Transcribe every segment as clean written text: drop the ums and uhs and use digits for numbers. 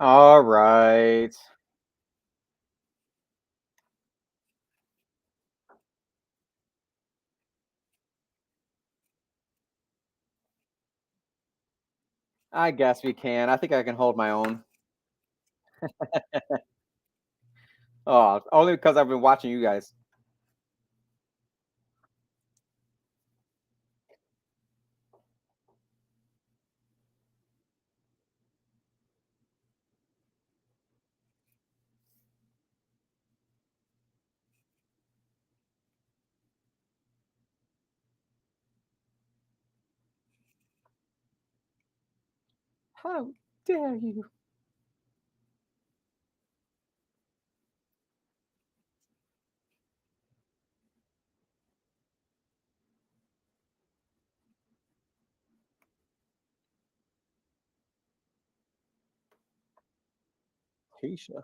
All right. I guess we can. I think I can hold my own. Oh, only because I've been watching you guys. How dare you? Keisha.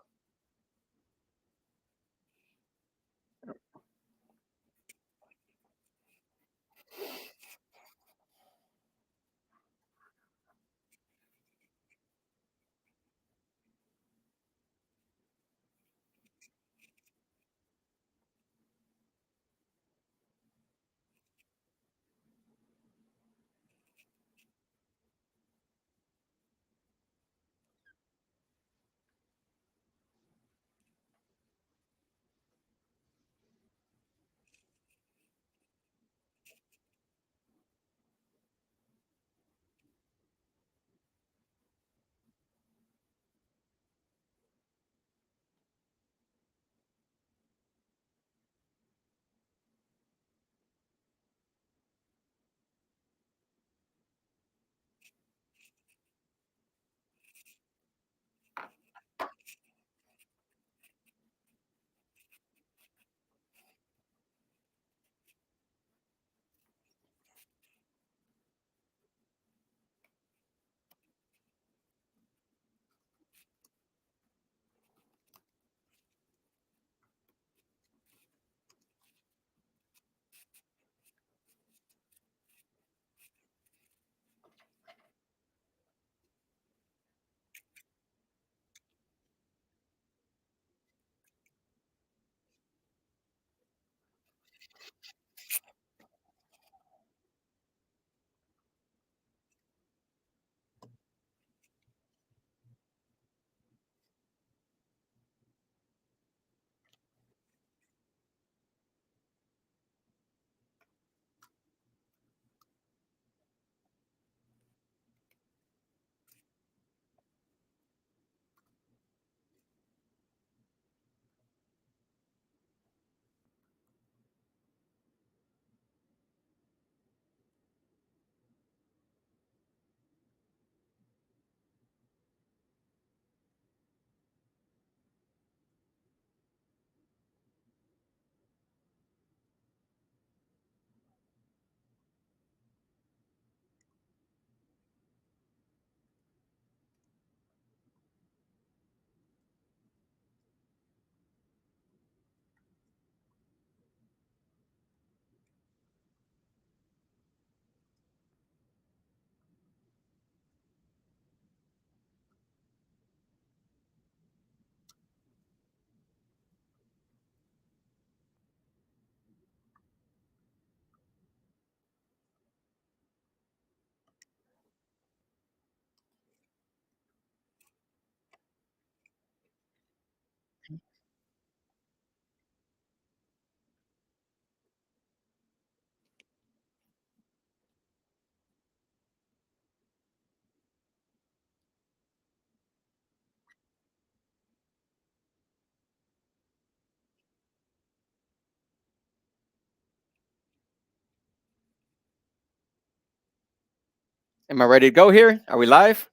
Am I ready to go here? Are we live?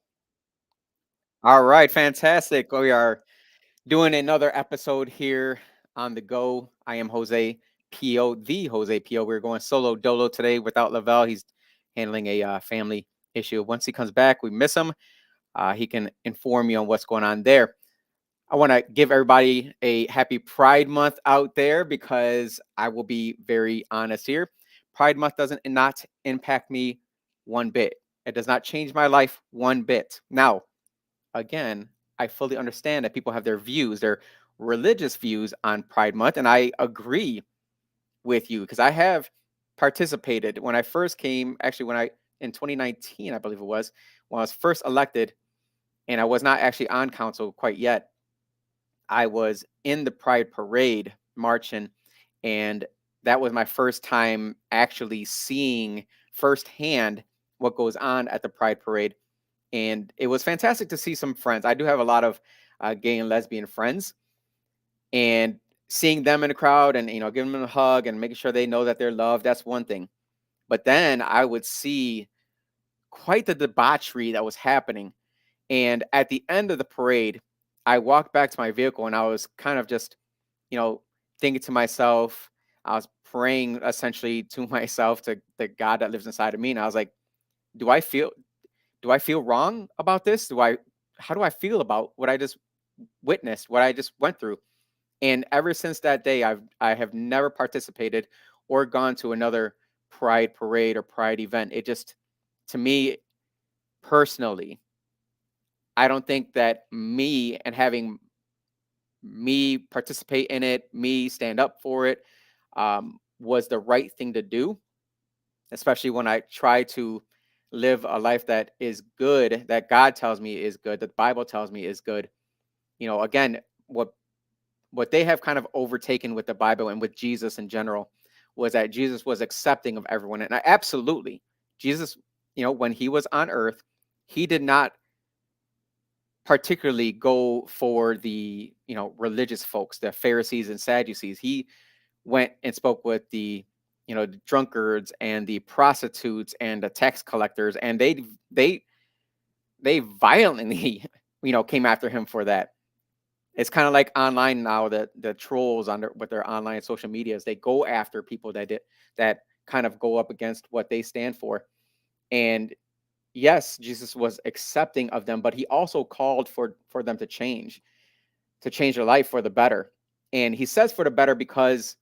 All right, fantastic. We are doing another episode here on the go. I am Jose Pio, the Jose Pio. We're going solo dolo today without Lavelle. He's handling a family issue. Once he comes back, we miss him. He can inform you on what's going on there. I want to give everybody a happy Pride Month out there because I will be very honest here. Pride Month doesn't not impact me one bit. It does not change my life one bit. Now, again, I fully understand that people have their views, their religious views on Pride Month, and I agree with you because I have participated when I first came. Actually, when I in 2019, I believe it was when I was first elected, and I was not actually on council quite yet. I was in the Pride Parade marching, and that was my first time actually seeing firsthand what goes on at the Pride Parade. And it was fantastic to see some friends. I do have a lot of gay and lesbian friends, and seeing them in the crowd and giving them a hug and making sure they know that they're loved, that's one thing. But then I would see quite the debauchery that was happening. And at the end of the parade, I walked back to my vehicle and I was kind of just, you know, thinking to myself, I was praying essentially to myself, to the God that lives inside of me. And I was like, do I feel do I feel wrong about this? How do I feel about what I just witnessed, what I just went through? And ever since that day, I have never participated or gone to another Pride parade or Pride event. It just, to me personally, I don't think that me and having me participate in it, me stand up for it, was the right thing to do, especially when I try to live a life that is good, that God tells me is good, that the Bible tells me is good. Again, what they have kind of overtaken with the Bible and with Jesus in general was that Jesus was accepting of everyone. And absolutely, Jesus, when he was on earth, he did not particularly go for the, religious folks, the Pharisees and Sadducees. He went and spoke with the drunkards and the prostitutes and the tax collectors, and they violently, came after him for that. It's kind of like online now, that the trolls with their online social medias, they go after people that kind of go up against what they stand for. And yes, Jesus was accepting of them, but he also called for them to change their life for the better. And he says for the better because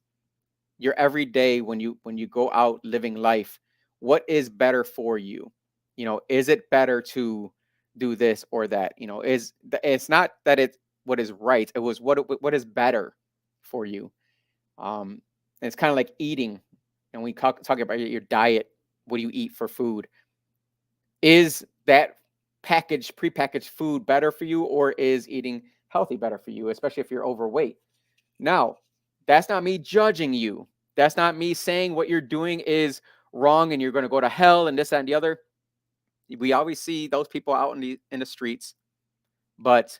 your every day, when you go out living life, what is better for you? Is it better to do this or that? It's not that it's what is right, it was what is better for you. And it's kind of like eating, and we talk about your diet. What do you eat for food? Is that prepackaged food better for you, or is eating healthy better for you, especially if you're overweight? Now, that's not me judging you. That's not me saying what you're doing is wrong and you're going to go to hell and this, that, and the other. We always see those people out in the streets, but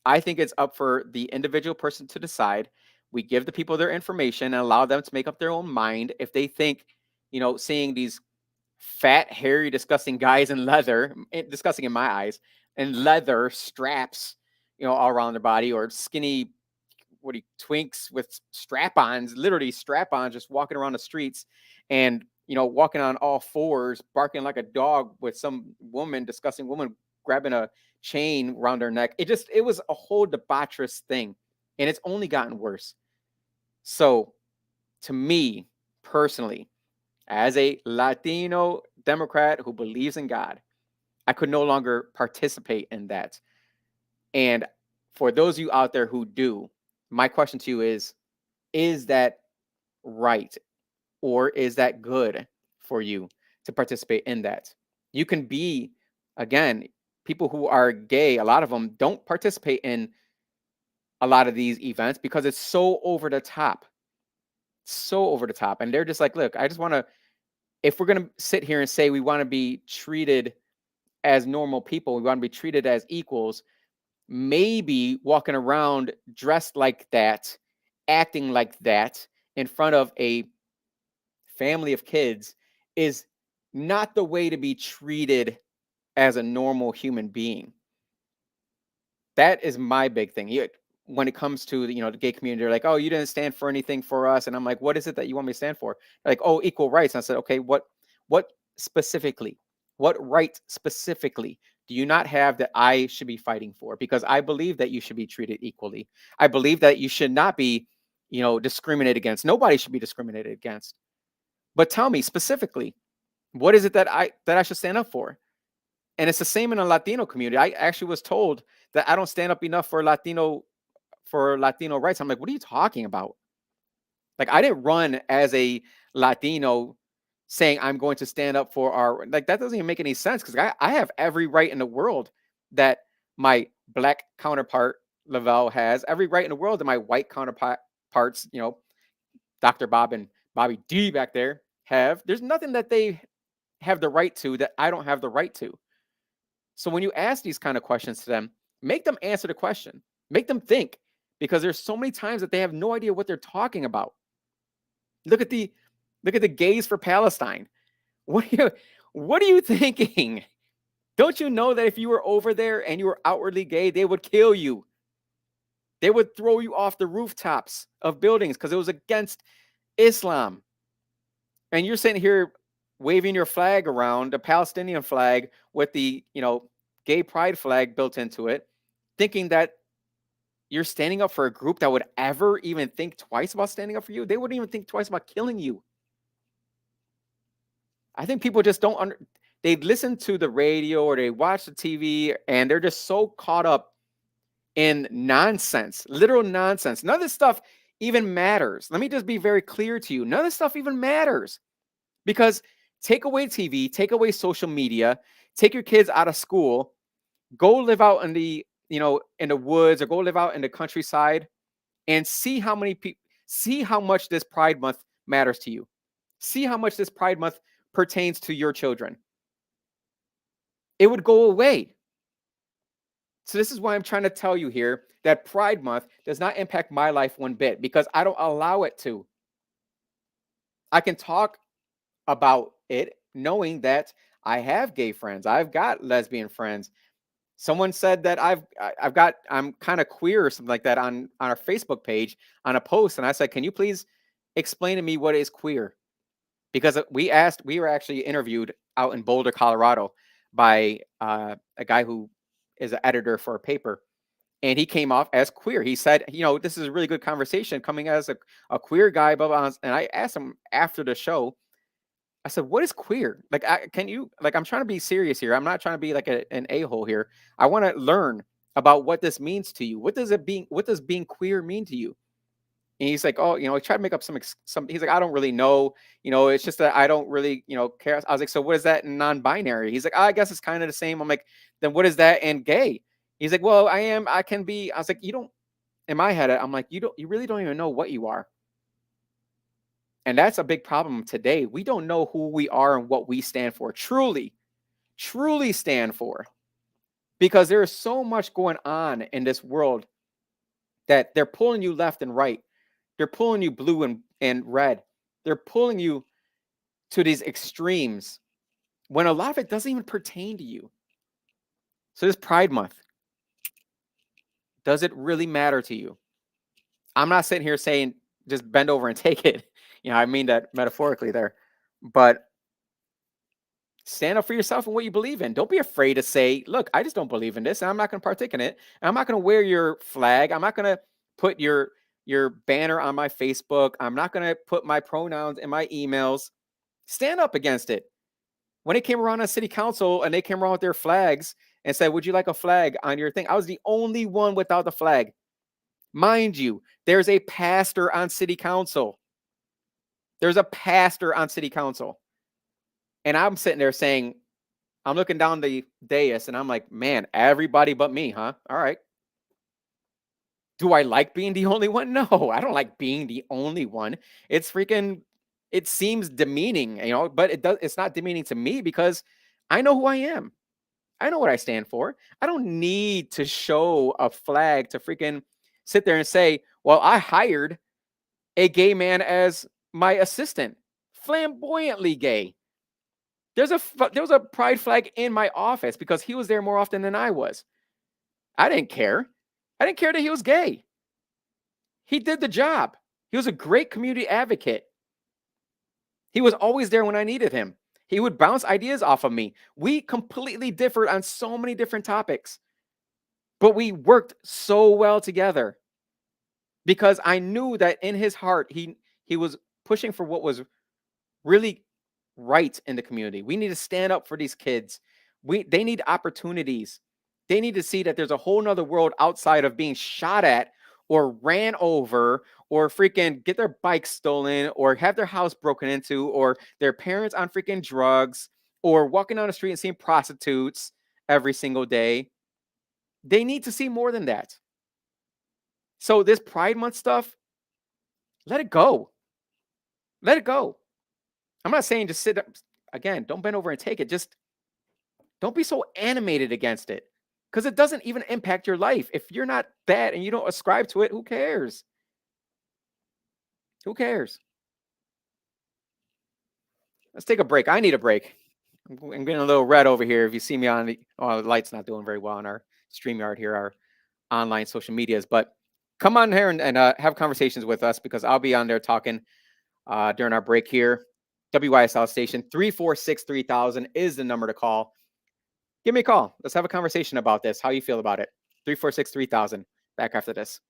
I think it's up for the individual person to decide. We give the people their information and allow them to make up their own mind. If they think, seeing these fat, hairy, disgusting guys in leather, disgusting in my eyes, and leather straps, all around their body, or skinny, twinks with strap-ons, literally strap-ons, just walking around the streets, and walking on all fours, barking like a dog, with some disgusting woman grabbing a chain around her neck. It was a whole debaucherous thing, and it's only gotten worse. So, to me personally, as a Latino Democrat who believes in God, I could no longer participate in that. And for those of you out there who do, my question to you is that right? Or is that good for you to participate in that? You can be, again, people who are gay, a lot of them don't participate in a lot of these events because it's so over the top. So over the top. And they're just like, look, I just want to, if we're going to sit here and say we want to be treated as normal people, we want to be treated as equals, maybe walking around dressed like that, acting like that in front of a family of kids is not the way to be treated as a normal human being. That is my big thing. When it comes to the gay community, they're like, "Oh, you didn't stand for anything for us," and I'm like, "What is it that you want me to stand for?" They're like, "Oh, equal rights." And I said, "Okay, what specifically? What right specifically do you not have that I should be fighting for? Because I believe that you should be treated equally. I believe that you should not be, discriminated against. Nobody should be discriminated against. But tell me specifically, what is it that I should stand up for?" And it's the same in a Latino community. I actually was told that I don't stand up enough for Latino rights. I'm like, what are you talking about? Like, I didn't run as a Latino saying I'm going to stand up for our, like, that doesn't even make any sense because I have every right in the world that my black counterpart Lavelle has, every right in the world that my white counterparts, Dr. Bob and Bobby D back there have. There's nothing that they have the right to that I don't have the right to. So when you ask these kind of questions to them, make them answer the question, make them think, because there's so many times that they have no idea what they're talking about. Look at the gays for Palestine. What are you thinking? Don't you know that if you were over there and you were outwardly gay, they would kill you? They would throw you off the rooftops of buildings because it was against Islam. And you're sitting here waving your flag around, the Palestinian flag with the, gay pride flag built into it, thinking that you're standing up for a group that would ever even think twice about standing up for you. They wouldn't even think twice about killing you. I think people just don't they listen to the radio or they watch the TV and they're just so caught up in nonsense, literal nonsense. None of this stuff even matters. Let me just be very clear to you. None of this stuff even matters because take away TV, take away social media, take your kids out of school, go live out in the, in the woods or go live out in the countryside and see how many people, see how much this Pride Month matters to you. See how much this Pride Month pertains to your children. It would go away. So this is why I'm trying to tell you here that Pride Month does not impact my life one bit because I don't allow it to. I can talk about it knowing that I have gay friends. I've got lesbian friends. Someone said that I'm kind of queer or something like that on our Facebook page on a post. And I said, can you please explain to me what is queer? Because we were actually interviewed out in Boulder, Colorado by a guy who is an editor for a paper. And he came off as queer. He said, this is a really good conversation coming as a queer guy, blah, blah. And I asked him after the show, I said, what is queer? Like, I'm trying to be serious here. I'm not trying to be like an a-hole here. I want to learn about what this means to you. What does being queer mean to you? And he's like, oh, he tried to make up some, he's like, I don't really know, it's just that I don't really, care. I was like, so what is that in non-binary? He's like, I guess it's kind of the same. I'm like, then what is that in gay? He's like, well, I can be, I was like, you don't, in my head, I'm like, you really don't even know what you are. And that's a big problem today. We don't know who we are and what we stand for. Truly stand for. Because there is so much going on in this world that they're pulling you left and right. They're pulling you blue and red. They're pulling you to these extremes when a lot of it doesn't even pertain to you. So this Pride Month, does it really matter to you? I'm not sitting here saying just bend over and take it. I mean that metaphorically there. But stand up for yourself and what you believe in. Don't be afraid to say, look, I just don't believe in this and I'm not going to partake in it. And I'm not going to wear your flag. I'm not going to put your banner on my Facebook. I'm not going to put my pronouns in my emails. Stand up against it. When it came around on city council and they came around with their flags and said, would you like a flag on your thing? I was the only one without the flag. Mind you, there's a pastor on city council. There's a pastor on city council. And I'm sitting there saying, I'm looking down the dais and I'm like, man, everybody but me, huh? All right. Do I like being the only one? No, I don't like being the only one. It seems demeaning, but it's not demeaning to me because I know who I am. I know what I stand for. I don't need to show a flag to freaking sit there and say, well, I hired a gay man as my assistant, flamboyantly gay. There was a pride flag in my office because he was there more often than I was. I didn't care. I didn't care that he was gay. He did the job. He was a great community advocate. He was always there when I needed him. He would bounce ideas off of me. We completely differed on so many different topics, but we worked so well together because I knew that in his heart, he was pushing for what was really right in the community. We need to stand up for these kids. They need opportunities. They need to see that there's a whole nother world outside of being shot at or ran over or freaking get their bike stolen or have their house broken into or their parents on freaking drugs or walking down the street and seeing prostitutes every single day. They need to see more than that. So this Pride Month stuff, let it go. Let it go. I'm not saying just sit up again, don't bend over and take it. Just don't be so animated against it because it doesn't even impact your life. If you're not that and you don't ascribe to it, who cares? Who cares? Let's take a break. I need a break. I'm getting a little red over here. If you see me on the light's not doing very well on our StreamYard here, our online social medias, but come on here and have conversations with us because I'll be on there talking during our break here. WYSL station 346-3000 is the number to call. Give me a call. Let's have a conversation about this. How you feel about it? 346-3000. Back after this.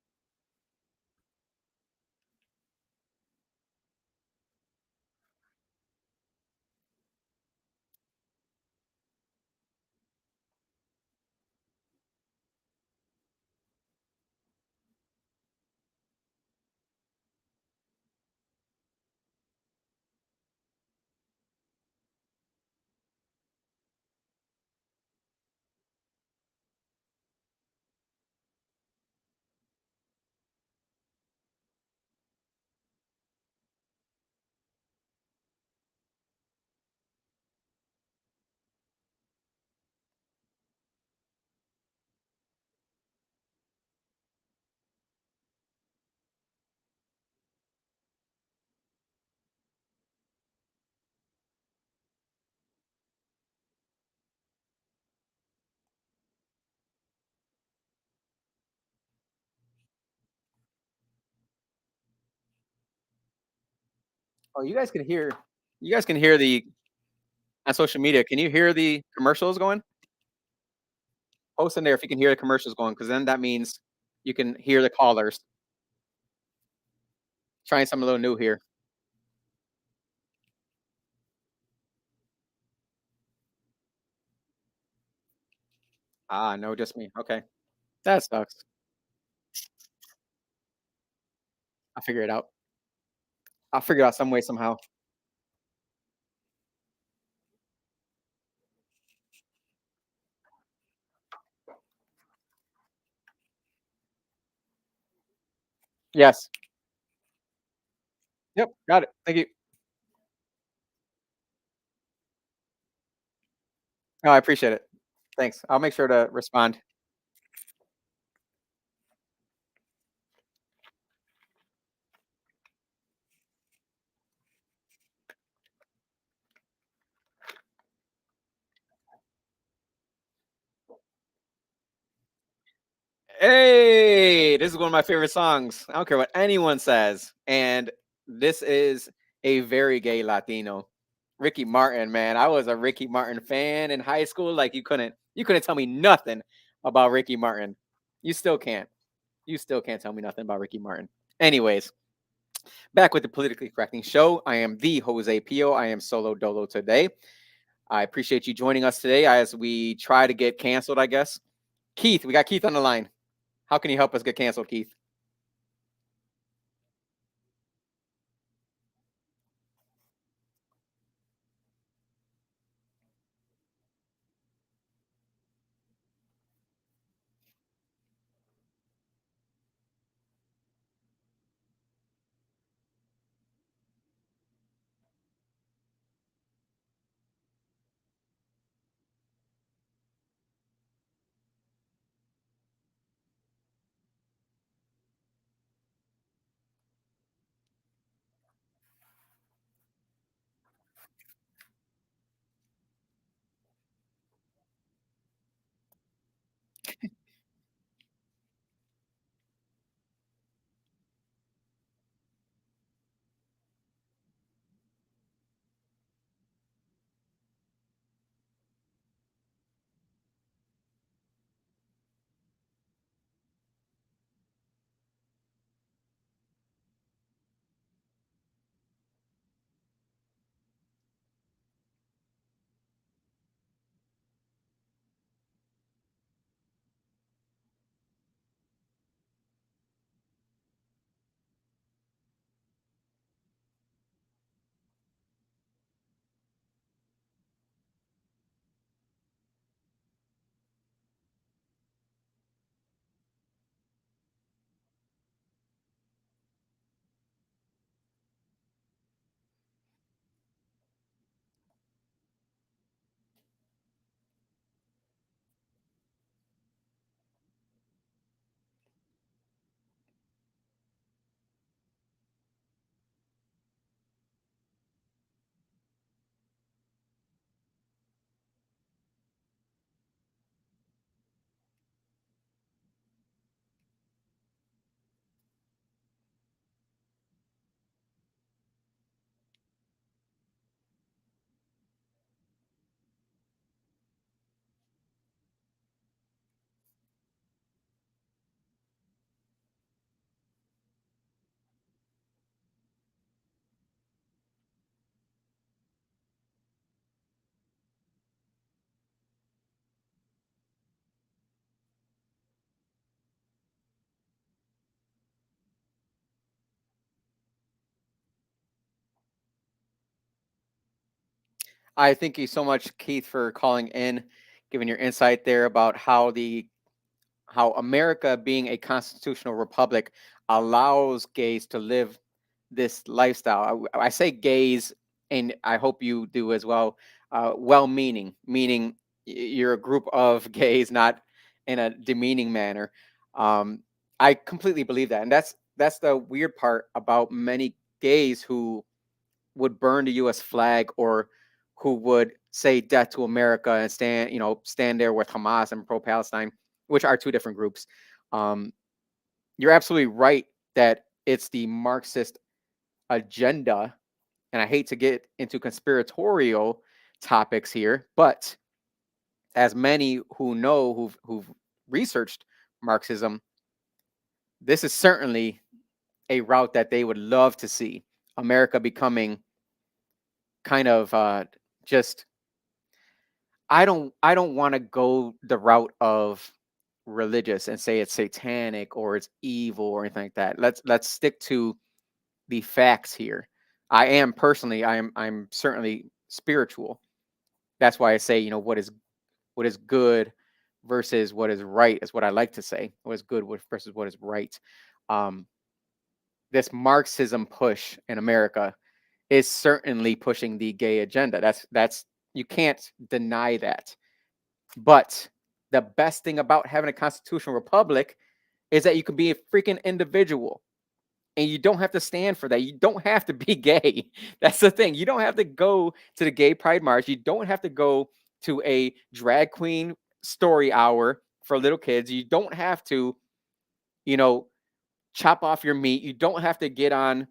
Oh, you guys can hear the on social media. Can you hear the commercials going? Post in there if you can hear the commercials going, because then that means you can hear the callers. Trying something a little new here. Ah, no, just me. Okay. That sucks. I'll figure it out. I'll figure it out some way, somehow. Yes. Yep. Got it. Thank you. No, I appreciate it. Thanks. I'll make sure to respond. Hey, this is one of my favorite songs. I don't care what anyone says. And this is a very gay Latino. Ricky Martin, man. I was a Ricky Martin fan in high school. Like you couldn't tell me nothing about Ricky Martin. You still can't. You still can't tell me nothing about Ricky Martin. Anyways, back with the politically correcting show. I am the Jose Pio. I am solo dolo today. I appreciate you joining us today as we try to get canceled, I guess. Keith, we got Keith on the line. How can you help us get canceled, Keith? I thank you so much, Keith, for calling in, giving your insight there about how America, being a constitutional republic, allows gays to live this lifestyle. I say gays, and I hope you do as well. Well-meaning, meaning you're a group of gays, not in a demeaning manner. Um, I completely believe that, and that's the weird part about many gays who would burn the U.S. flag or who would say death to America and stand there with Hamas and pro-Palestine, which are two different groups. Um, you're absolutely right that it's the Marxist agenda, and I hate to get into conspiratorial topics here, but as many who know who've researched Marxism, this is certainly a route that they would love to see America becoming kind of just I don't want to go the route of religious and say it's satanic or it's evil or anything like that. Let's stick to the facts here. I'm certainly spiritual. That's why I say, what is good versus what is right is what I like to say. What is good versus what is right. Um, this Marxism push in America is certainly pushing the gay agenda. That's you can't deny that. But the best thing about having a constitutional republic is that you can be a freaking individual and you don't have to stand for that. You don't have to be gay. That's the thing. You don't have to go to the gay pride march. You don't have to go to a drag queen story hour for little kids. You don't have to, you know, chop off your meat. You don't have to get on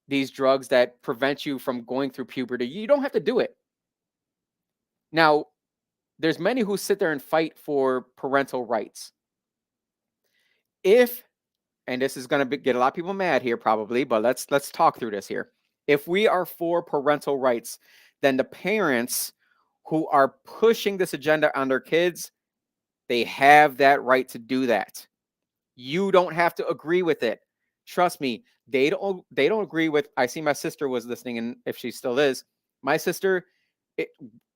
these drugs that prevent you from going through puberty. You don't have to do it. Now, there's many who sit there and fight for parental rights. If, and this is going to get a lot of people mad here probably, but let's talk through this here. If we are for parental rights, then the parents who are pushing this agenda on their kids, they have that right to do that. You don't have to agree with it. Trust me, they don't agree with. I see my sister was listening, and if she still is, my sister it,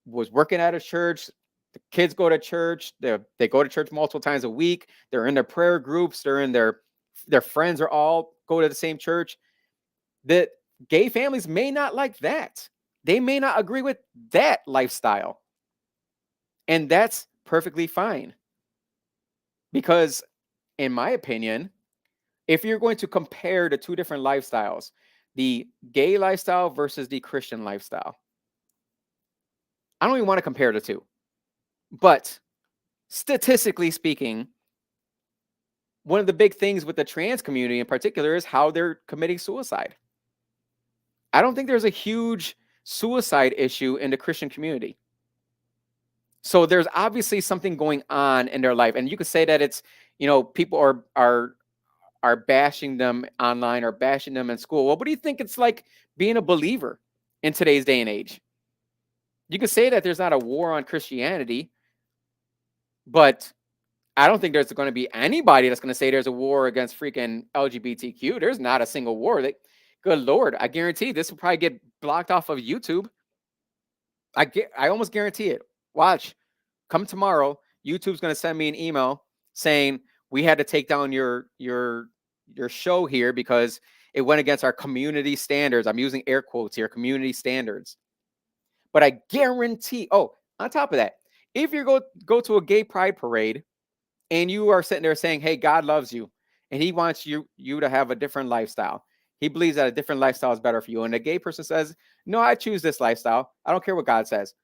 was working at a church. The kids go to church. They go to church multiple times a week. They're in their prayer groups. They're in their friends are all go to the same church. The gay families may not like that. They may not agree with that lifestyle, and that's perfectly fine because, in my opinion, if you're going to compare the two different lifestyles, the gay lifestyle versus the Christian lifestyle, I don't even want to compare the two. But statistically speaking, one of the big things with the trans community in particular is how they're committing suicide. I don't think there's a huge suicide issue in the Christian community. So there's obviously something going on in their life. And you could say that it's, people are bashing them online or bashing them in school. Well, what do you think it's like being a believer in today's day and age? You could say that there's not a war on Christianity, but I don't think there's going to be anybody that's going to say there's a war against freaking LGBTQ. There's not a single war. Good Lord, I guarantee this will probably get blocked off of YouTube. I almost guarantee it. Watch, come tomorrow, YouTube's going to send me an email saying we had to take down your show here because it went against our community standards. I'm using air quotes here, community standards. But I guarantee, on top of that, if you go to a gay pride parade and you are sitting there saying, "Hey, God loves you and he wants you to have a different lifestyle. He believes that a different lifestyle is better for you." And the gay person says, "No, I choose this lifestyle. I don't care what God says."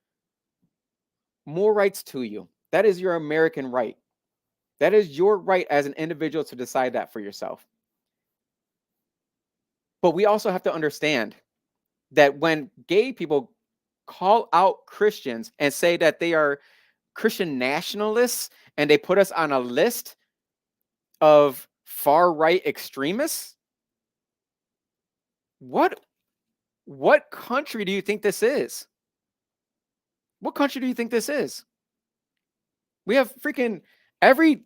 More rights to you. That is your American right. That is your right as an individual to decide that for yourself. But we also have to understand that when gay people call out Christians and say that they are Christian nationalists and they put us on a list of far right extremists, what country do you think this is? What country do you think this is? We have freaking every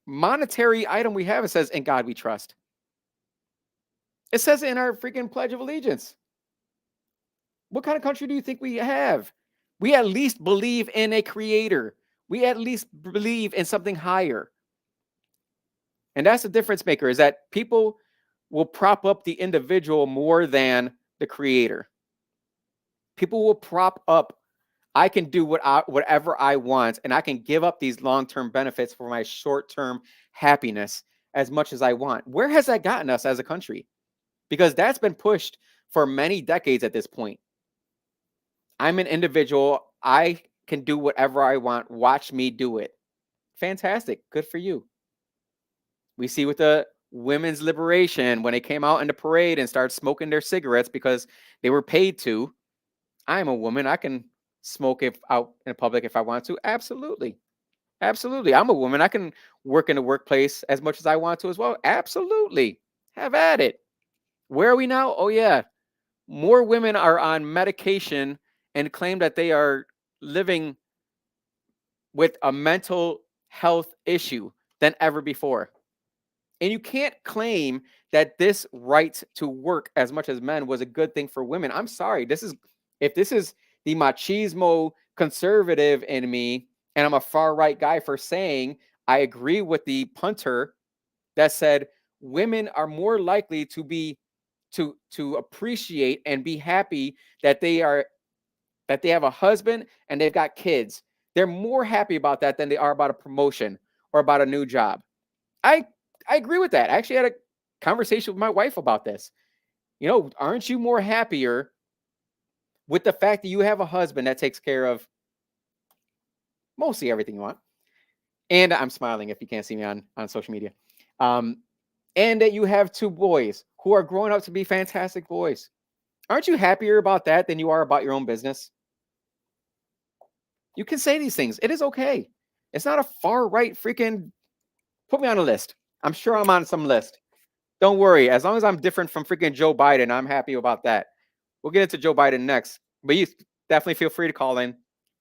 monetary item we have, it says, "In God we trust." It says it in our freaking Pledge of Allegiance. What kind of country do you think we have? We at least believe in a creator. We at least believe in something higher. And that's the difference maker, is that people will prop up the individual more than the creator. People will prop up, I can do whatever I want, and I can give up these long-term benefits for my short-term happiness as much as I want. Where has that gotten us as a country? Because that's been pushed for many decades at this point. I'm an individual. I can do whatever I want. Watch me do it. Fantastic. Good for you. We see with the women's liberation when they came out in the parade and started smoking their cigarettes because they were paid to. I'm a woman. I can smoke if out in public if I want to. Absolutely. Absolutely. I'm a woman. I can work in the workplace as much as I want to as well. Absolutely. Have at it. Where are we now? Oh, yeah. More women are on medication and claim that they are living with a mental health issue than ever before. And you can't claim that this right to work as much as men was a good thing for women. I'm sorry. If this is the machismo conservative in me, and I'm a far right guy for saying I agree with the punter that said women are more likely to be to appreciate and be happy that they have a husband and they've got kids. They're more happy about that than they are about a promotion or about a new job. I I agree with that. I actually had a conversation with my wife about this. Aren't you more happier with the fact that you have a husband that takes care of mostly everything you want? And I'm smiling if you can't see me on social media. Um, and that you have two boys who are growing up to be fantastic boys. Aren't you happier about that than you are about your own business? You can say these things. It is okay. It's not a far right freaking put me on a list. I'm sure I'm on some list. Don't worry. As long as I'm different from freaking Joe Biden, I'm happy about that. We'll get into Joe Biden next. But you definitely feel free to call in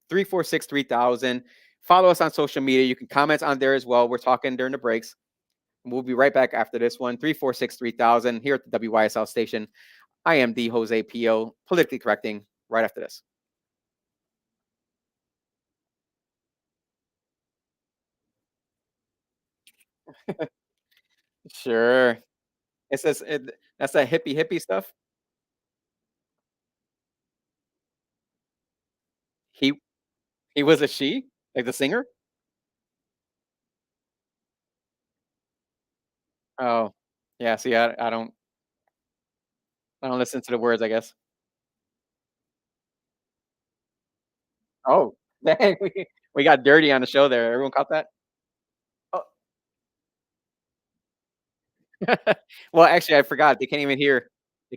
346 3000. Follow us on social media. You can comment on there as well. We're talking during the breaks. We'll be right back after this one. 346 3000 here at the WYSL station. I am the Jose Pio, politically correcting right after this. Sure. It says that's that hippie stuff. He he was a she, like the singer. Oh, yeah. See, I don't listen to the words, I guess. Oh, dang, we got dirty on the show there. Everyone caught that? Oh. Well, actually, I forgot. They can't even hear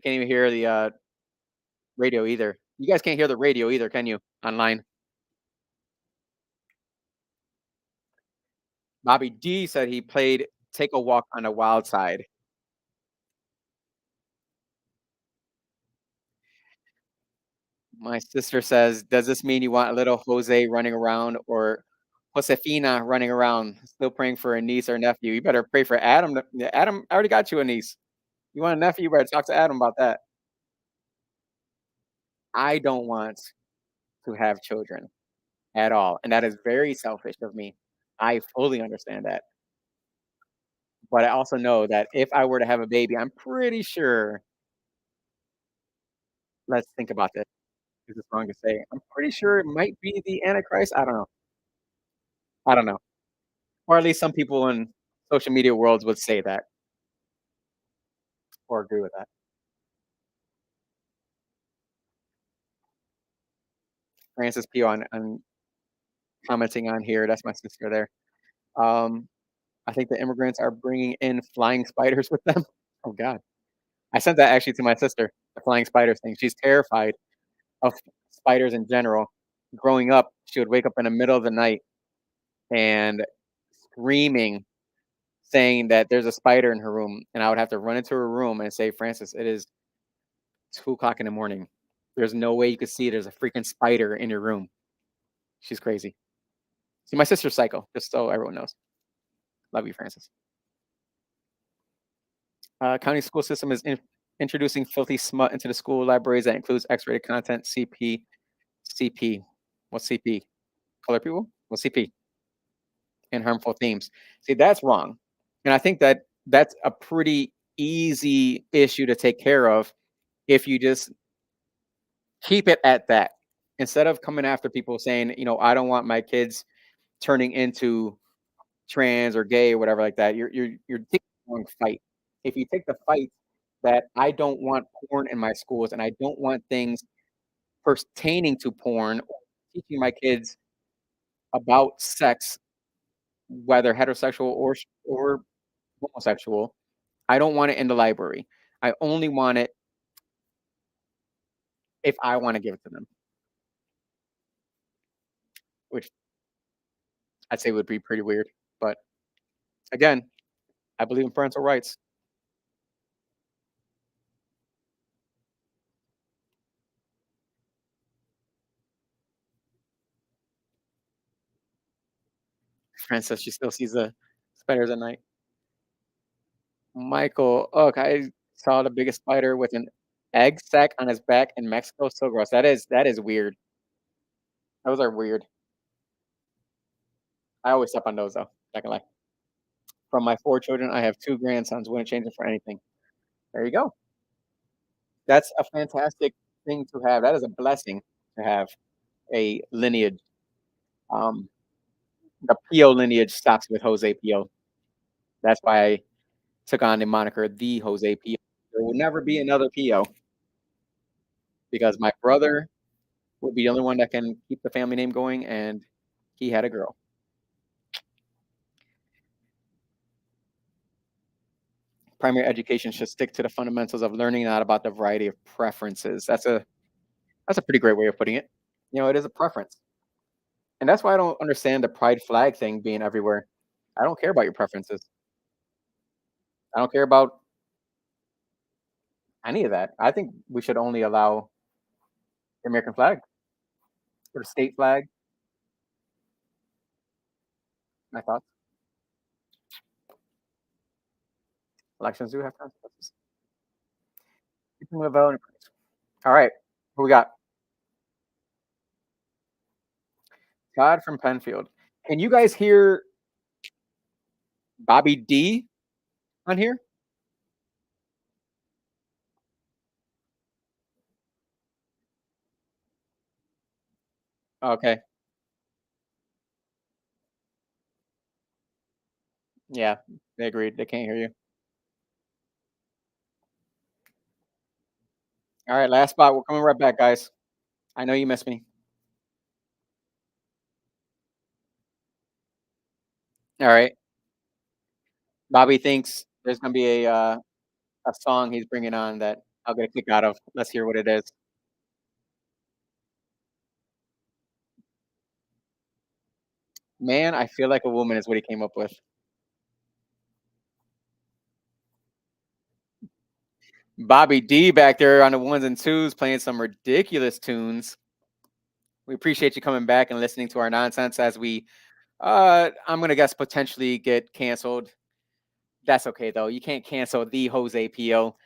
the, radio either. You guys can't hear the radio either, can you? Online. Bobby D said he played "Take a Walk on the Wild Side." My sister says, "Does this mean you want a little Jose running around or Josefina running around, still praying for a niece or nephew? You better pray for Adam. Yeah, Adam already got you a niece. You want a nephew? You better talk to Adam about that." I don't want to have children at all, and that is very selfish of me. I fully understand that, but I also know that if I were to have a baby, I'm pretty sure let's think about this, 'cause it's wrong to say. I'm pretty sure it might be the Antichrist. I don't know. I don't know. Or at least some people in social media worlds would say that or agree with that. Francis Pio on commenting on here. That's my sister there. Um, I think the immigrants are bringing in flying spiders with them. Oh god. I sent that actually to my sister, the flying spiders thing. She's terrified of spiders in general. Growing up, she would wake up in the middle of the night and screaming, saying that there's a spider in her room, and I would have to run into her room and say, "Francis, it is 2 o'clock in the morning. There's no way you could see there's a freaking spider in your room." She's crazy. So my sister's psycho, just so everyone knows. Love you, Francis. County school system is introducing filthy smut into the school libraries that includes X-rated content. CP. What's CP? Color people? What's CP? And harmful themes. See, that's wrong. And I think that that's a pretty easy issue to take care of if you just keep it at that. Instead of coming after people saying, I don't want my kids turning into trans or gay or whatever like that. You're taking the wrong fight. If you take the fight that I don't want porn in my schools and I don't want things pertaining to porn or teaching my kids about sex, whether heterosexual or homosexual, I don't want it in the library. I only want it if I want to give it to them, which I'd say would be pretty weird. But again, I believe in parental rights. Fran says she still sees the spiders at night. Michael, oh, I saw the biggest spider with an egg sac on his back in Mexico. So gross. That is weird. Those are weird. I always step on those though. Not gonna lie. From my 4 children, I have 2 grandsons. Wouldn't change it for anything. There you go. That's a fantastic thing to have. That is a blessing to have a lineage. Um, the Pio lineage stops with Jose Pio. That's why I took on the moniker the Jose Pio. There will never be another Pio because my brother would be the only one that can keep the family name going, and he had a girl. Primary education should stick to the fundamentals of learning, not about the variety of preferences. That's a pretty great way of putting it. It is a preference, and that's why I don't understand the pride flag thing being everywhere. I don't care about your preferences. I don't care about any of that. I think we should only allow the American flag or the state flag. My thoughts. Elections do have consequences. People of vote. All right, who we got? Todd from Penfield. Can you guys hear Bobby D on here? Okay. Yeah, they agreed. They can't hear you. All right, last spot. We're coming right back, guys. I know you miss me. All right. Bobby thinks there's gonna be a song he's bringing on that I'll get a kick out of. Let's hear what it is. Man, I feel like a woman is what he came up with. Bobby D back there on the ones and twos playing some ridiculous tunes. We appreciate you coming back and listening to our nonsense as we I'm gonna guess potentially get canceled. That's okay though. You can't cancel the Jose Pio.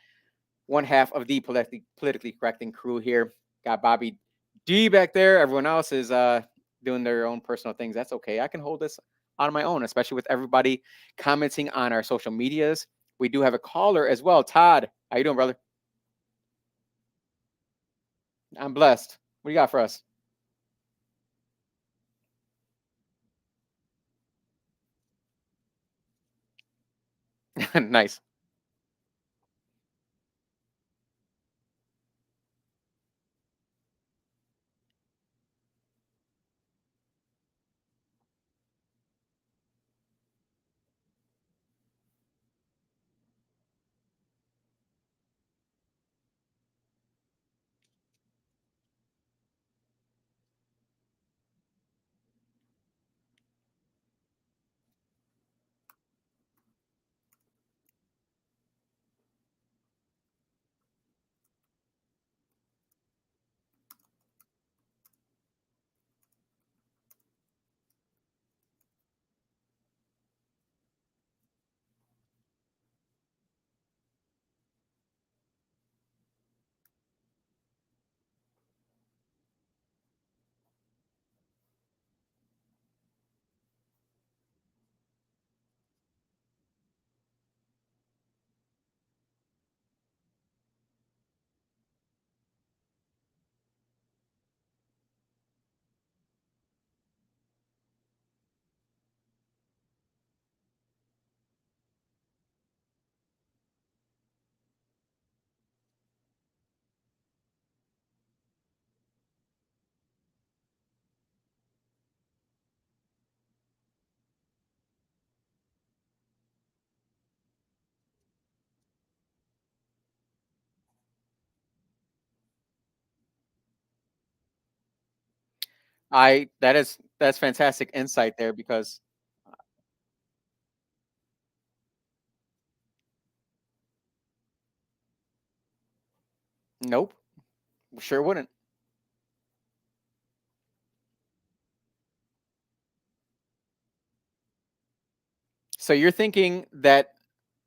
One half of the politically correcting crew here. Got Bobby D back there. Everyone else is doing their own personal things. That's okay. I can hold this on my own, especially with everybody commenting on our social medias. We do have a caller as well. Todd, how you doing, brother? I'm blessed. What do you got for us? Nice. I that's fantastic insight there because nope, sure wouldn't. So you're thinking that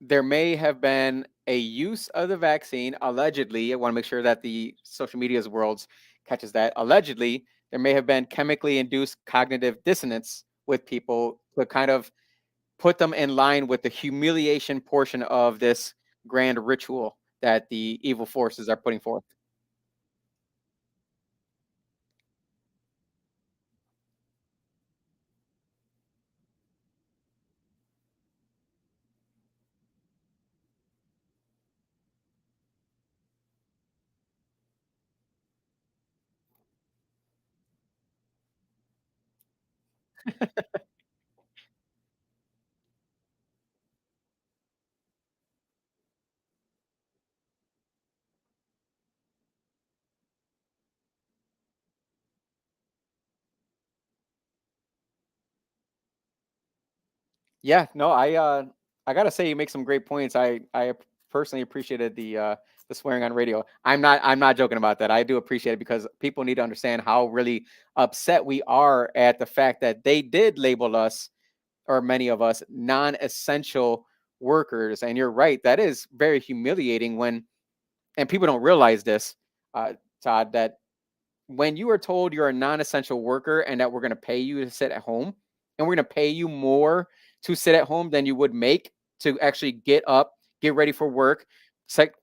there may have been a use of the vaccine, allegedly. I want to make sure that the social media's worlds catches that. Allegedly, there may have been chemically induced cognitive dissonance with people to kind of put them in line with the humiliation portion of this grand ritual that the evil forces are putting forth. Yeah, no, I gotta say you make some great points. Personally appreciated the swearing on radio. I'm not joking about that. I do appreciate it because people need to understand how really upset we are at the fact that they did label us, or many of us, non-essential workers. And you're right, that is very humiliating when, and people don't realize this, uh, Todd, that when you are told you're a non-essential worker and that we're going to pay you to sit at home, and we're going to pay you more to sit at home than you would make to actually get up, get ready for work,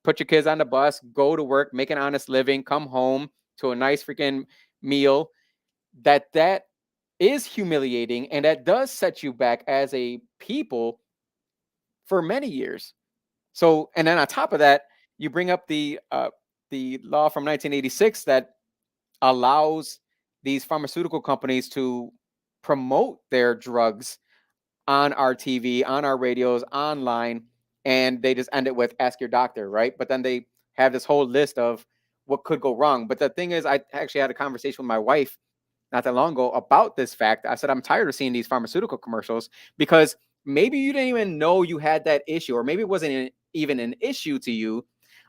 put your kids on the bus, go to work, make an honest living, come home to a nice freaking meal, that is humiliating, and that does set you back as a people for many years. So, and then on top of that, you bring up the law from 1986 that allows these pharmaceutical companies to promote their drugs on our TV, on our radios, online, and they just end it with "ask your doctor," right? But then they have this whole list of what could go wrong. But the thing is, I actually had a conversation with my wife not that long ago about this fact. I said, I'm tired of seeing these pharmaceutical commercials because maybe you didn't even know you had that issue, or maybe it wasn't even an issue to you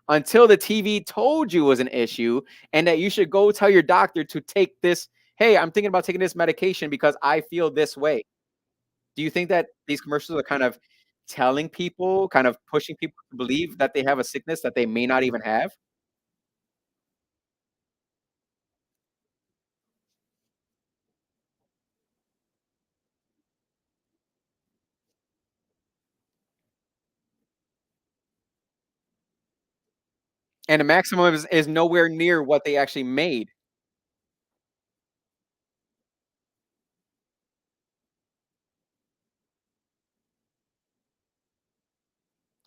until the TV told you it was an issue and that you should go tell your doctor to take this. Hey, I'm thinking about taking this medication because I feel this way. Do you think that these commercials are kind of telling people, kind of pushing people to believe that they have a sickness that they may not even have? And the maximum is nowhere near what they actually made.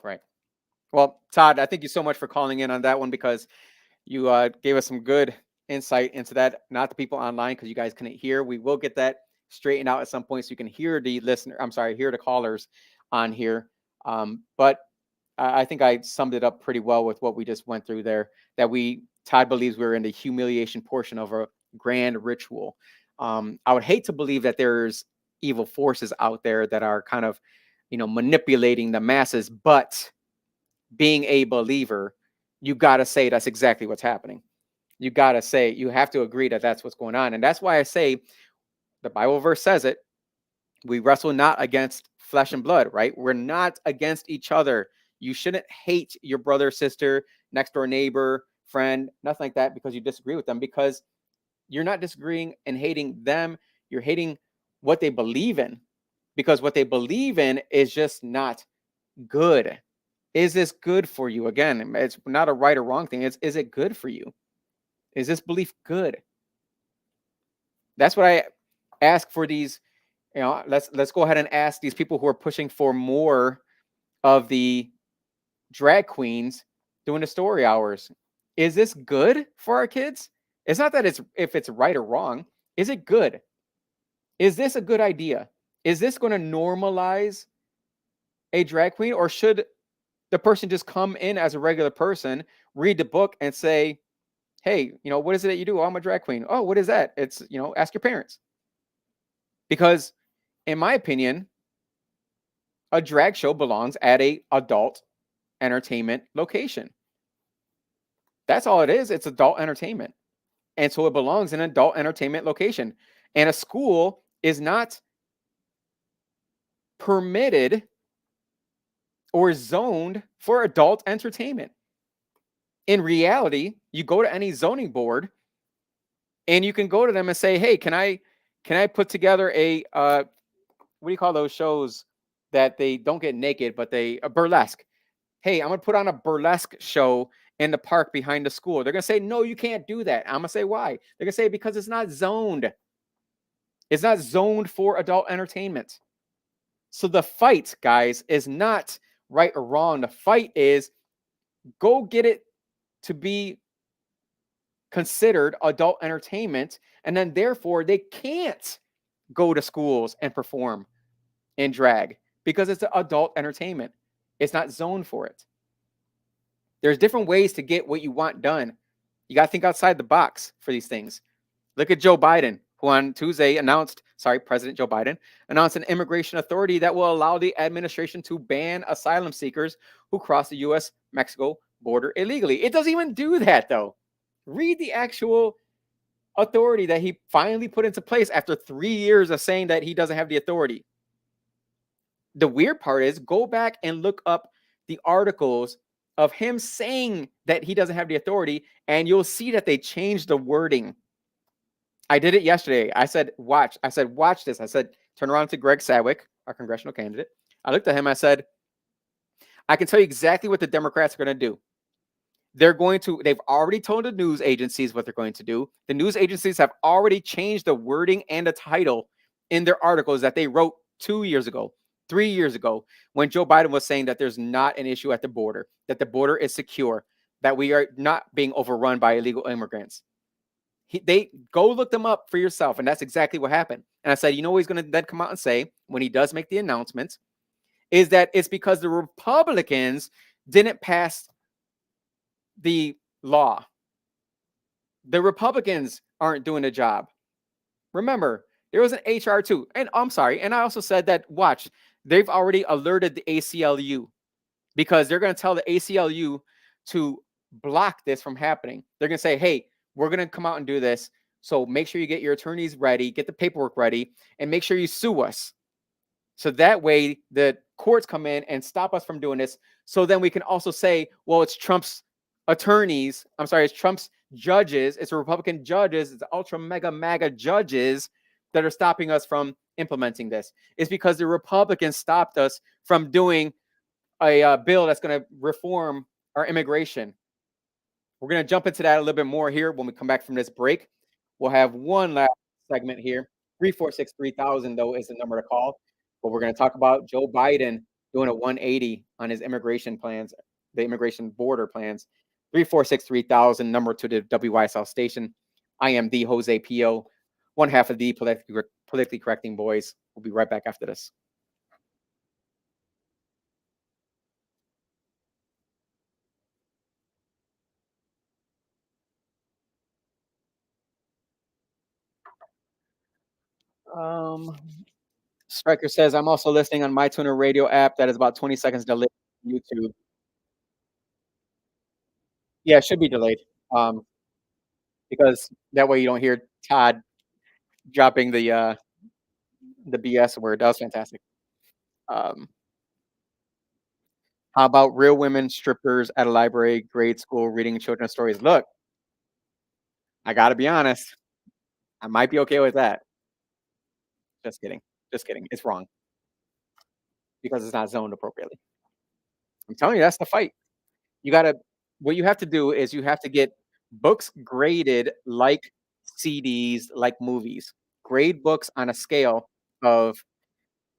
Right. Well, Todd, I thank you so much for calling in on that one because you gave us some good insight into that. Not the people online because you guys couldn't hear. We will get that straightened out at some point so you can hear the listener. I'm sorry, hear the callers on here. But I think I summed it up pretty well with what we just went through there. That Todd believes we're in the humiliation portion of a grand ritual. I would hate to believe that there's evil forces out there that are kind of, manipulating the masses, but being a believer, you got to say that's exactly what's happening. You got to say, you have to agree that that's what's going on. And that's why I say the Bible verse says it. We wrestle not against flesh and blood, right? We're not against each other. You shouldn't hate your brother, sister, next door neighbor, friend, nothing like that because you disagree with them, because you're not disagreeing and hating them. You're hating what they believe in, because what they believe in is just not good. Is this good for you? Again, it's not a right or wrong thing. Is it good for you? Is this belief good? That's what I ask for these. Let's go ahead and ask these people who are pushing for more of the drag queens doing the story hours. Is this good for our kids? It's not that it's if it's right or wrong. Is it good? Is this a good idea? Is this going to normalize a drag queen, or should the person just come in as a regular person, read the book, and say, Hey, what is it that you do? Oh, I'm a drag queen. Oh, what is that? It's, ask your parents. Because in my opinion, a drag show belongs at a adult entertainment location. That's all it is. It's adult entertainment. And so it belongs in an adult entertainment location. And a school is not permitted or zoned for adult entertainment. In reality, you go to any zoning board and you can go to them and say, "Hey, can I put together a what do you call those shows that they don't get naked but they a burlesque? Hey, I'm going to put on a burlesque show in the park behind the school." They're going to say, "No, you can't do that." I'm going to say, "Why?" They're going to say, "Because it's not zoned. It's not zoned for adult entertainment." So the fight, guys, is not right or wrong. The fight is go get it to be considered adult entertainment, and then therefore they can't go to schools and perform in drag because it's adult entertainment. It's not zoned for it. There's different ways to get what you want done. You got to think outside the box for these things. Look at Joe Biden, who on Tuesday President Joe Biden announced an immigration authority that will allow the administration to ban asylum seekers who cross the US Mexico border illegally. It doesn't even do that, though. Read the actual authority that he finally put into place after 3 years of saying that he doesn't have the authority. The weird part is go back and look up the articles of him saying that he doesn't have the authority, and you'll see that they changed the wording. I did it yesterday. I said, watch. I said, watch this. I said, turn around to Greg Sadwick, our congressional candidate. I looked at him. I said, I can tell you exactly what the Democrats are going to do. They've already told the news agencies what they're going to do. The news agencies have already changed the wording and the title in their articles that they wrote 2 years ago, 3 years ago, when Joe Biden was saying that there's not an issue at the border, that the border is secure, that we are not being overrun by illegal immigrants. They go look them up for yourself, and that's exactly what happened. And I said, you know what he's going to then come out and say when he does make the announcements is that it's because the Republicans didn't pass the law. The Republicans aren't doing the job. Remember, there was an HR too. And I'm sorry. And I also said that, watch, they've already alerted the ACLU because they're going to tell the ACLU to block this from happening. They're going to say, hey, we're going to come out and do this. So make sure you get your attorneys ready, get the paperwork ready, and make sure you sue us. So that way the courts come in and stop us from doing this. So then we can also say, well, it's Trump's attorneys. I'm sorry, it's Trump's judges. It's Republican judges. It's ultra mega MAGA judges that are stopping us from implementing this. It's because the Republicans stopped us from doing a bill that's going to reform our immigration. We're going to jump into that a little bit more here when we come back from this break. We'll have one last segment here. 346-3000, though, is the number to call. But we're going to talk about Joe Biden doing a 180 on his immigration plans, the immigration border plans. 346-3000, number to the WYSL station. I am the Jose P.O., one half of the politically correcting boys. We'll be right back after this. Um, Striker says, I'm also listening on my tuner radio app that is about 20 seconds delayed on YouTube. Yeah, it should be delayed. Um, because that way you don't hear Todd dropping the BS word. That was fantastic. Um, how about real women strippers at a library, grade school, reading children's stories? Look, I gotta be honest. I might be okay with that. Just kidding. Just kidding. It's wrong because it's not zoned appropriately. I'm telling you, that's the fight. You gotta what you have to do is you have to get books graded like CDs, like movies. Grade books on a scale of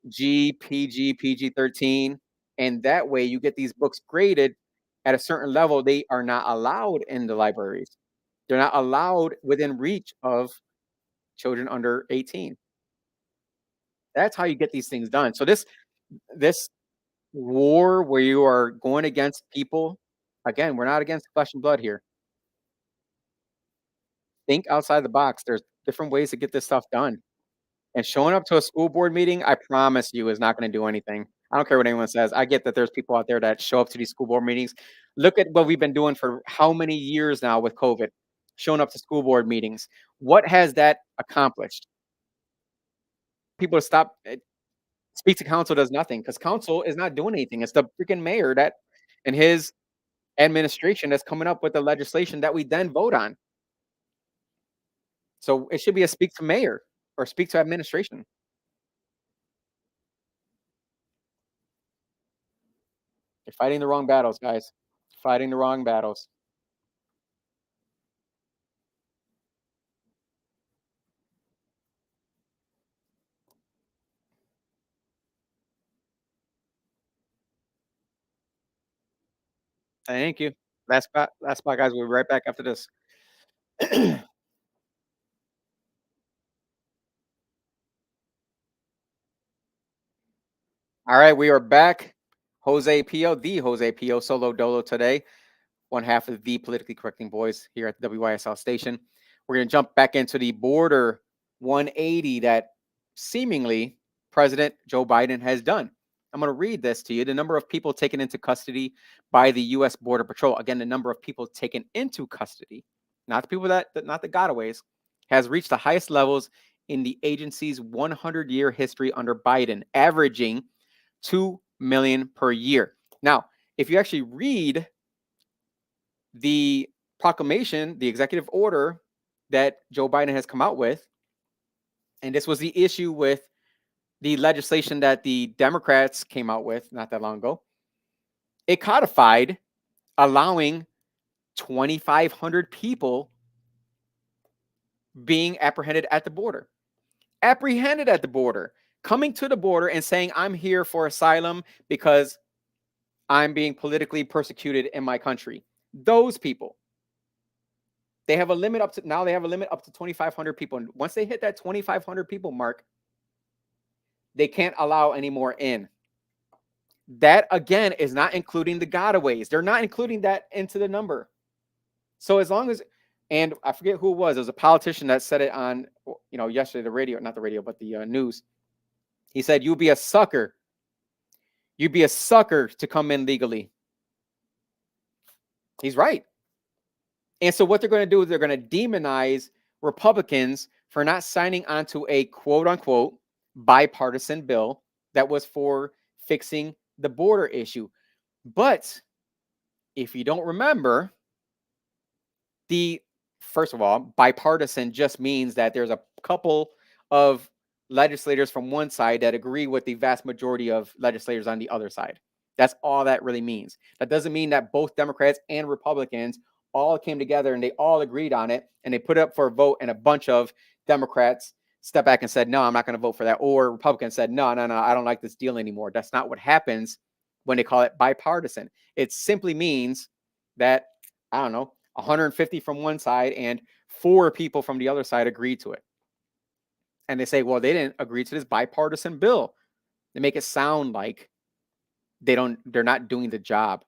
G, PG, PG-13, and that way you get these books graded at a certain level. They are not allowed in the libraries. They're not allowed within reach of children under 18. That's how you get these things done. So this war where you are going against people, again, we're not against flesh and blood here. Think outside the box. There's different ways to get this stuff done. And showing up to a school board meeting, I promise you, is not gonna do anything. I don't care what anyone says. I get that there's people out there that show up to these school board meetings. Look at what we've been doing for how many years now with COVID, showing up to school board meetings. What has that accomplished? People to stop speak to council does nothing because council is not doing anything. It's the freaking mayor that and his administration that's coming up with the legislation that we then vote on. So it should be a speak to mayor or speak to administration. You're fighting the wrong battles, guys. Fighting the wrong battles. Thank you. Last spot, guys. We'll be right back after this. All right, we are back. Jose Pio, the Jose Pio solo dolo today. One half of the politically correcting boys here at the WYSL station. We're going to jump back into the border 180 that seemingly President Joe Biden has done. I'm going to read this to you. The number of people taken into custody by the U.S. Border Patrol, again, the number of people taken into custody, not the people not the gotaways, has reached the highest levels in the agency's 100-year history under Biden, averaging 2 million per year. Now, if you actually read the proclamation, the executive order that Joe Biden has come out with, and this was the issue with the legislation that the Democrats came out with not that long ago, it codified allowing 2,500 people being apprehended at the border. Apprehended at the border, coming to the border and saying, I'm here for asylum because I'm being politically persecuted in my country. Those people. They have a limit up to 2,500 people. And once they hit that 2,500 people mark, they can't allow any more in. That again is not including the gotaways. They're not including that into the number. So as long as, and I forget who it was a politician that said it on, yesterday, the radio, not the radio, but the news. He said, you'd be a sucker. You'd be a sucker to come in legally. He's right. And so what they're going to do is they're going to demonize Republicans for not signing onto a quote unquote bipartisan bill that was for fixing the border issue. But if you don't remember, first of all, bipartisan just means that there's a couple of legislators from one side that agree with the vast majority of legislators on the other side. That's all that really means. That doesn't mean that both Democrats and Republicans all came together and they all agreed on it and they put it up for a vote and a bunch of Democrats stepped back and said, no, I'm not going to vote for that. Or Republicans said, no, I don't like this deal anymore. That's not what happens when they call it bipartisan. It simply means that, 150 from one side and 4 people from the other side agreed to it. And they say, well, they didn't agree to this bipartisan bill. They make it sound like they're not doing the job.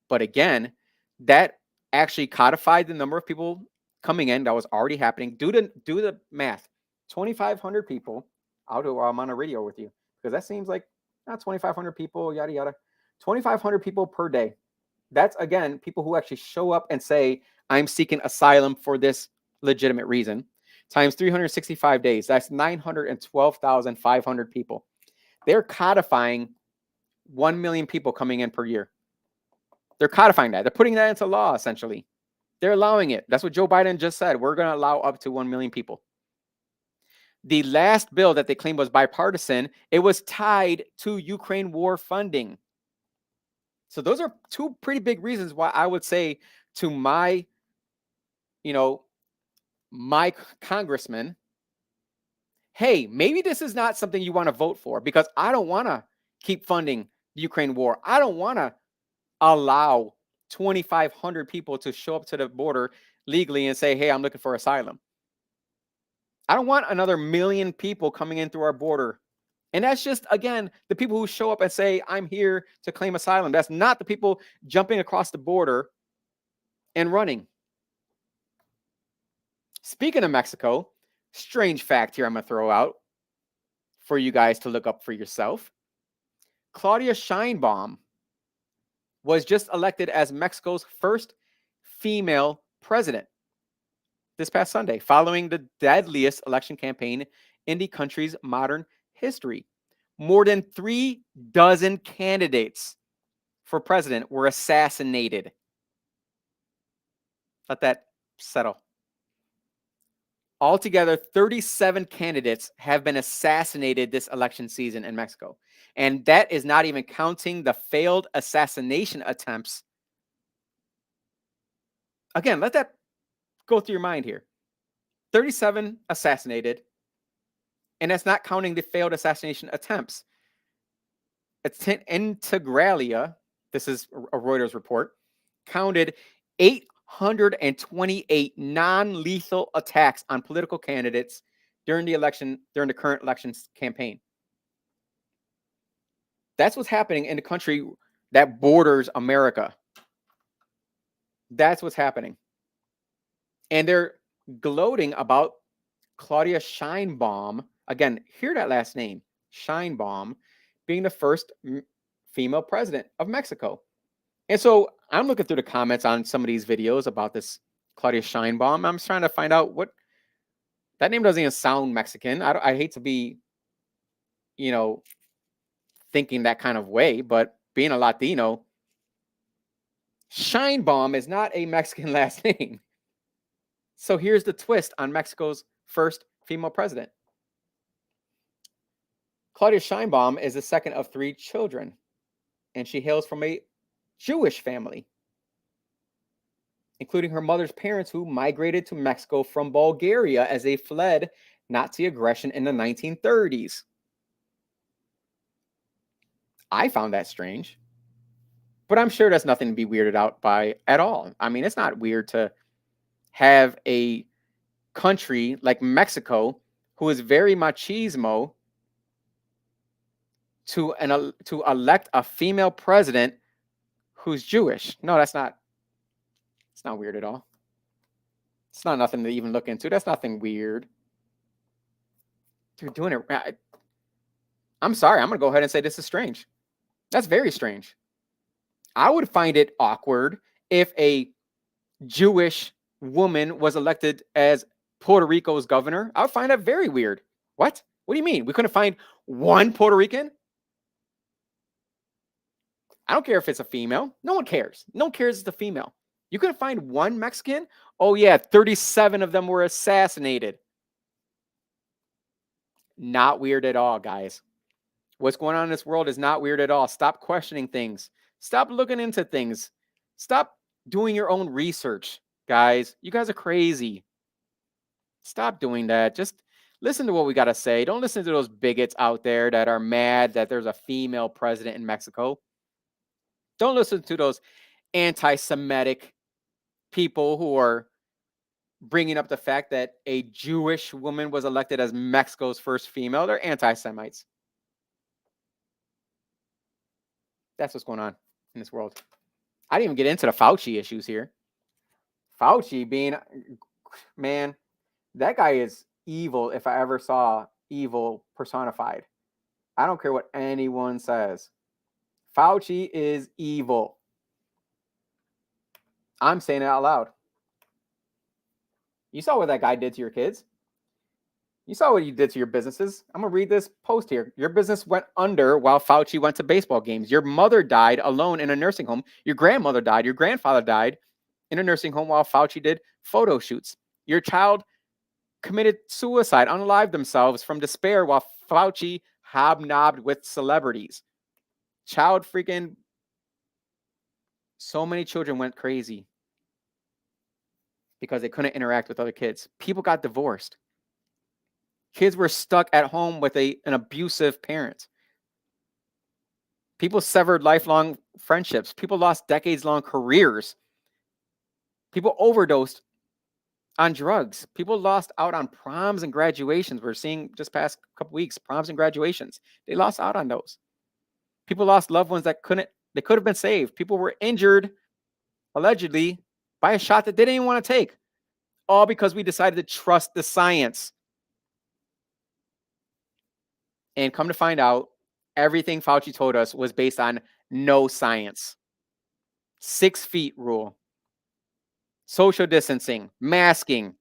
But again, that actually codified the number of people coming in that was already happening. Do the math. 2,500 people. I'll do it while I'm on a radio with you because that seems like 2,500 people, yada, yada. 2,500 people per day. That's, again, people who actually show up and say, I'm seeking asylum for this legitimate reason, times 365 days. That's 912,500 people. They're codifying 1 million people coming in per year. They're codifying that. They're putting that into law, essentially. They're allowing it. That's what Joe Biden just said. We're going to allow up to 1 million people. The last bill that they claimed was bipartisan, it was tied to Ukraine war funding. So those are 2 pretty big reasons why I would say to my congressman, hey, maybe this is not something you want to vote for because I don't want to keep funding the Ukraine war. I don't want to allow 2,500 people to show up to the border legally and say, hey, I'm looking for asylum. I don't want another million people coming in through our border. And that's just, again, the people who show up and say, I'm here to claim asylum. That's not the people jumping across the border and running. Speaking of Mexico, strange fact here I'm going to throw out for you guys to look up for yourself. Claudia Sheinbaum was just elected as Mexico's first female president this past Sunday, following the deadliest election campaign in the country's modern history. More than 36 candidates for president were assassinated. Let that settle. Altogether, 37 candidates have been assassinated this election season in Mexico. And that is not even counting the failed assassination attempts. Again, let that go through your mind here. 37 assassinated, and that's not counting the failed assassination attempts. Integralia, this is a Reuters report, counted 828 non-lethal attacks on political candidates during the current election campaign. That's what's happening in the country that borders America. That's what's happening. And they're gloating about Claudia Sheinbaum. Again, hear that last name, Sheinbaum, being the first female president of Mexico. And so I'm looking through the comments on some of these videos about this Claudia Sheinbaum. I'm just trying to find out what that name doesn't even sound Mexican. I hate to be, thinking that kind of way, but being a Latino, Sheinbaum is not a Mexican last name. So here's the twist on Mexico's first female president. Claudia Sheinbaum is the second of 3 children, and she hails from a Jewish family, including her mother's parents who migrated to Mexico from Bulgaria as they fled Nazi aggression in the 1930s. I found that strange, but I'm sure that's nothing to be weirded out by at all. I mean, it's not weird to have a country like Mexico, who is very machismo, to elect a female president who's Jewish. No, it's not weird at all. It's not nothing to even look into. That's nothing weird. They're doing it. I'm sorry. I'm going to go ahead and say this is strange. That's very strange. I would find it awkward if a Jewish woman was elected as Puerto Rico's governor. I would find that very weird. What? What do you mean? We couldn't find one Puerto Rican? I don't care if it's a female. No one cares. No one cares it's a female. You couldn't find one Mexican? Oh, yeah, 37 of them were assassinated. Not weird at all, guys. What's going on in this world is not weird at all. Stop questioning things. Stop looking into things. Stop doing your own research, guys. You guys are crazy. Stop doing that. Just listen to what we got to say. Don't listen to those bigots out there that are mad that there's a female president in Mexico. Don't listen to those anti-Semitic people who are bringing up the fact that a Jewish woman was elected as Mexico's first female. They're anti-Semites. That's what's going on in this world. I didn't even get into the Fauci issues here. Fauci being, man, that guy is evil if I ever saw evil personified. I don't care what anyone says. Fauci is evil. I'm saying it out loud. You saw what that guy did to your kids. You saw what he did to your businesses. I'm going to read this post here. Your business went under while Fauci went to baseball games. Your mother died alone in a nursing home. Your grandmother died. Your grandfather died in a nursing home while Fauci did photo shoots. Your child committed suicide, unalived themselves from despair while Fauci hobnobbed with celebrities. So many children went crazy because they couldn't interact with other kids. People got divorced. Kids were stuck at home with an abusive parent. People severed lifelong friendships. People lost decades-long careers. People overdosed on drugs. People lost out on proms and graduations. We're seeing just past couple weeks, proms and graduations. They lost out on those. People lost loved ones that could have been saved. People were injured, allegedly, by a shot that they didn't even want to take. all because we decided to trust the science. And come to find out, everything Fauci told us was based on no science. 6 feet rule, social distancing, masking.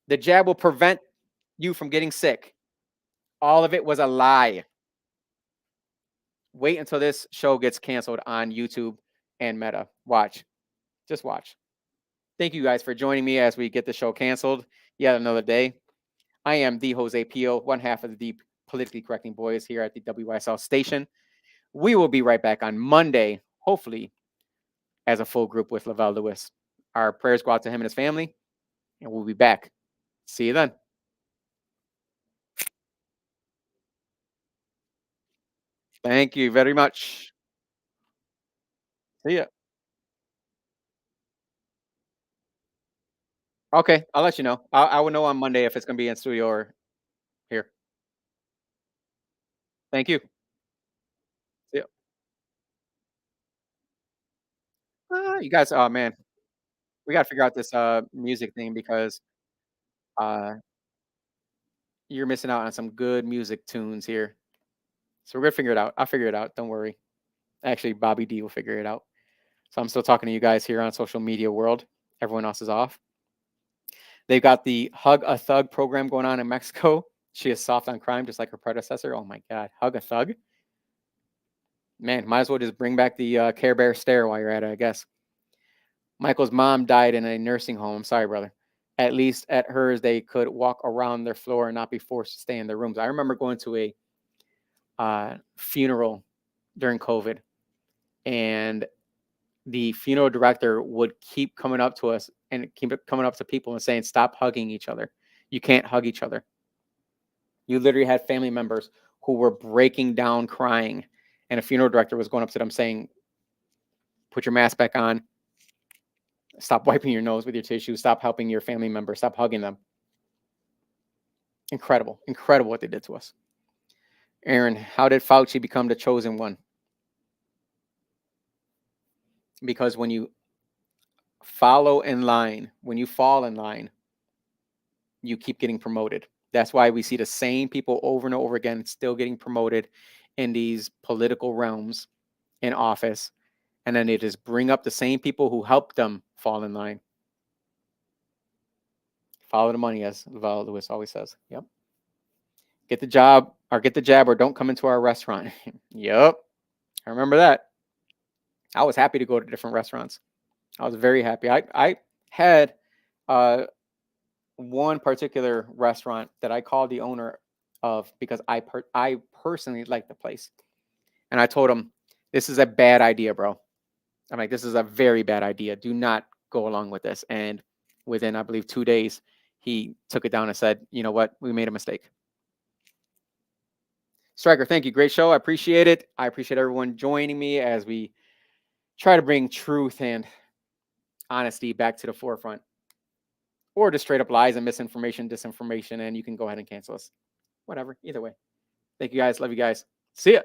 The jab will prevent you from getting sick. All of it was a lie. Wait until this show gets canceled on YouTube and Meta. Watch. Just watch. Thank you guys for joining me as we get the show canceled yet another day. I am the Jose Pio, one half of the Deep Politically Correcting Boys here at the WYSL station. We will be right back on Monday, hopefully, as a full group with Lavelle Lewis. Our prayers go out to him and his family, and we'll be back. See you then. Thank you very much. See ya. Okay, I'll let you know. I will know on Monday if it's going to be in studio or here. Thank you. See ya. You guys, oh man, we got to figure out this music thing because uh, you're missing out on some good music tunes here. So we're gonna figure it out. I'll figure it out. Don't worry. Actually, Bobby D will figure it out. So I'm still talking to you guys here on social media world. Everyone else is off. They've got the Hug a Thug program going on in Mexico. She is soft on crime, just like her predecessor. Oh my God, Hug a Thug. Man, might as well just bring back the Care Bear stare while you're at it, I guess. Michael's mom died in a nursing home. Sorry, brother. At least at hers, they could walk around their floor and not be forced to stay in their rooms. I remember going to a funeral during COVID, and the funeral director would keep coming up to us and keep coming up to people and saying, "Stop hugging each other. You can't hug each other." You literally had family members who were breaking down crying, and a funeral director was going up to them saying, "Put your mask back on. Stop wiping your nose with your tissue. Stop helping your family member. Stop hugging them." Incredible. Incredible what they did to us. Aaron, how did Fauci become the chosen one? Because when you follow in line, when you fall in line, you keep getting promoted. That's why we see the same people over and over again still getting promoted in these political realms in office. And then they just bring up the same people who helped them fall in line. Follow the money, as Val Lewis always says. Yep. Get the job or get the jab or don't come into our restaurant. Yep. I remember that. I was happy to go to different restaurants. I was very happy. I had one particular restaurant that I called the owner of because I personally like the place. And I told him, "This is a bad idea, bro." I'm like, "This is a very bad idea. Do not go along with this." And within, I believe, 2 days, he took it down and said, "You know what? We made a mistake." Striker, thank you. Great show. I appreciate it. I appreciate everyone joining me as we try to bring truth and honesty back to the forefront, or just straight up lies and misinformation, disinformation, and you can go ahead and cancel us. Whatever. Either way. Thank you guys. Love you guys. See ya.